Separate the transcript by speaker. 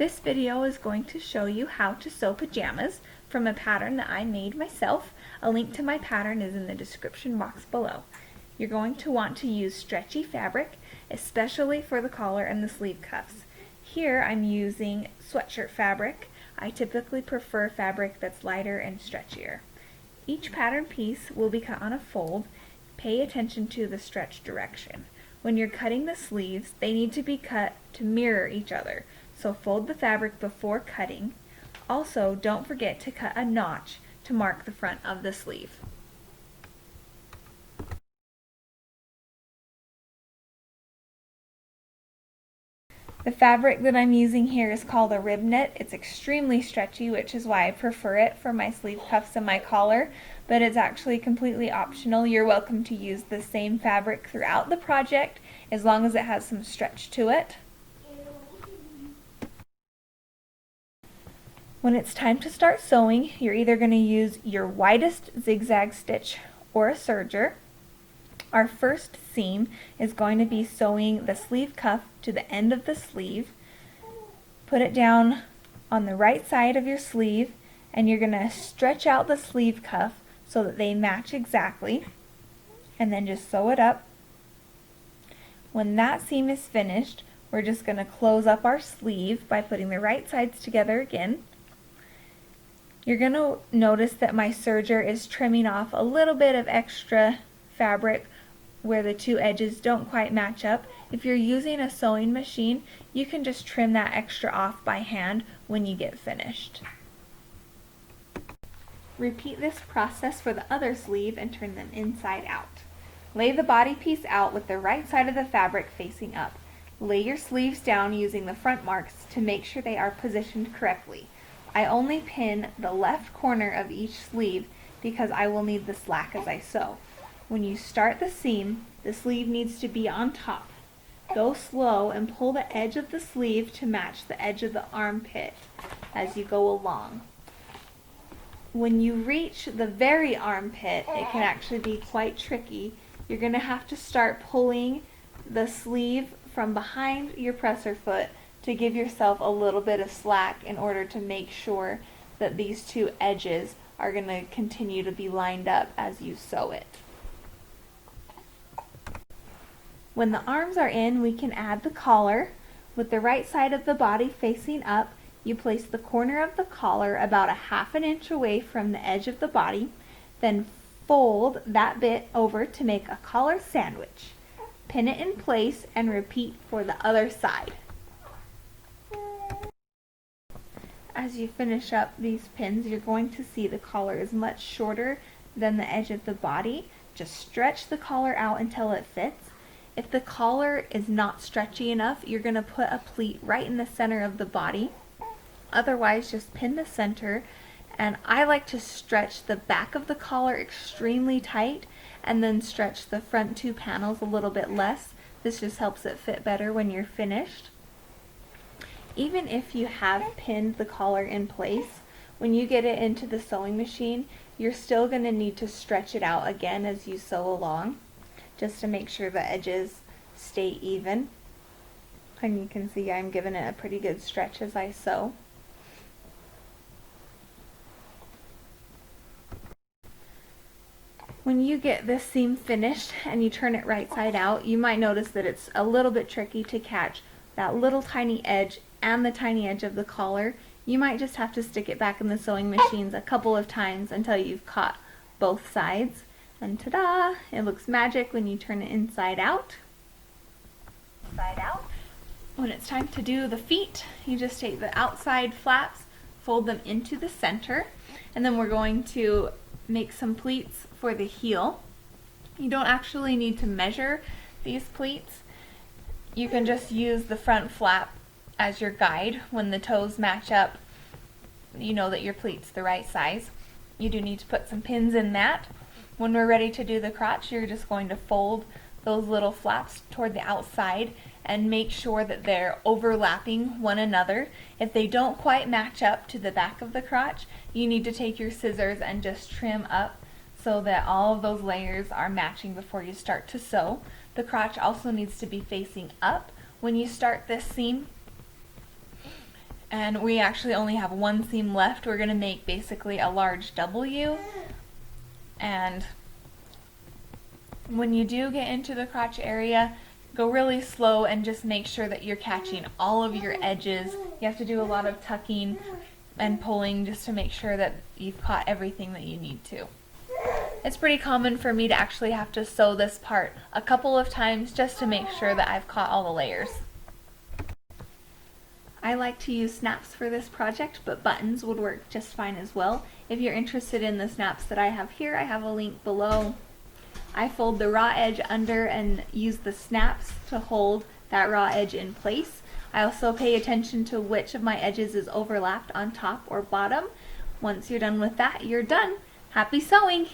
Speaker 1: This video is going to show you how to sew pajamas from a pattern that I made myself. A link to my pattern is in the description box below. You're going to want to use stretchy fabric, especially for the collar and the sleeve cuffs. Here I'm using sweatshirt fabric. I typically prefer fabric that's lighter and stretchier. Each pattern piece will be cut on a fold. Pay attention to the stretch direction. When you're cutting the sleeves, they need to be cut to mirror each other, so fold the fabric before cutting. Also, don't forget to cut a notch to mark the front of the sleeve. The fabric that I'm using here is called a rib knit. It's extremely stretchy, which is why I prefer it for my sleeve cuffs and my collar, but it's actually completely optional. You're welcome to use the same fabric throughout the project as long as it has some stretch to it. When it's time to start sewing, you're either going to use your widest zigzag stitch or a serger. Our first seam is going to be sewing the sleeve cuff to the end of the sleeve. Put it down on the right side of your sleeve, and you're going to stretch out the sleeve cuff so that they match exactly, and then just sew it up. When that seam is finished, we're just going to close up our sleeve by putting the right sides together again. You're going to notice that my serger is trimming off a little bit of extra fabric where the two edges don't quite match up. If you're using a sewing machine, you can just trim that extra off by hand when you get finished. Repeat this process for the other sleeve and turn them inside out. Lay the body piece out with the right side of the fabric facing up. Lay your sleeves down using the front marks to make sure they are positioned correctly. I only pin the left corner of each sleeve because I will need the slack as I sew. When you start the seam, the sleeve needs to be on top. Go slow and pull the edge of the sleeve to match the edge of the armpit as you go along. When you reach the very armpit, it can actually be quite tricky. You're going to have to start pulling the sleeve from behind your presser foot to give yourself a little bit of slack in order to make sure that these two edges are going to continue to be lined up as you sew it. When the arms are in, we can add the collar. With the right side of the body facing up, you place the corner of the collar about a ½ inch away from the edge of the body, then fold that bit over to make a collar sandwich. Pin it in place and repeat for the other side. As you finish up these pins, you're going to see the collar is much shorter than the edge of the body. Just stretch the collar out until it fits. If the collar is not stretchy enough, you're going to put a pleat right in the center of the body. Otherwise, just pin the center. And I like to stretch the back of the collar extremely tight and then stretch the front two panels a little bit less. This just helps it fit better when you're finished. Even if you have pinned the collar in place, when you get it into the sewing machine, you're still going to need to stretch it out again as you sew along, just to make sure the edges stay even. And you can see I'm giving it a pretty good stretch as I sew. When you get this seam finished and you turn it right side out, you might notice that it's a little bit tricky to catch that little tiny edge and the tiny edge of the collar. You might just have to stick it back in the sewing machines a couple of times until you've caught both sides. And ta-da! It looks magic when you turn it inside out. When it's time to do the feet, you just take the outside flaps, fold them into the center, and then we're going to make some pleats for the heel. You don't actually need to measure these pleats. You can just use the front flap as your guide. When the toes match up, you know that your pleat's the right size. You do need to put some pins in that. When we're ready to do the crotch, you're just going to fold those little flaps toward the outside and make sure that they're overlapping one another. If they don't quite match up to the back of the crotch, you need to take your scissors and just trim up so that all of those layers are matching before you start to sew. The crotch also needs to be facing up when you start this seam. And we actually only have one seam left. We're going to make basically a large W. And when you do get into the crotch area, go really slow and just make sure that you're catching all of your edges. You have to do a lot of tucking and pulling just to make sure that you've caught everything that you need to. It's pretty common for me to actually have to sew this part a couple of times just to make sure that I've caught all the layers. I like to use snaps for this project, but buttons would work just fine as well. If you're interested in the snaps that I have here, I have a link below. I fold the raw edge under and use the snaps to hold that raw edge in place. I also pay attention to which of my edges is overlapped on top or bottom. Once you're done with that, you're done. Happy sewing!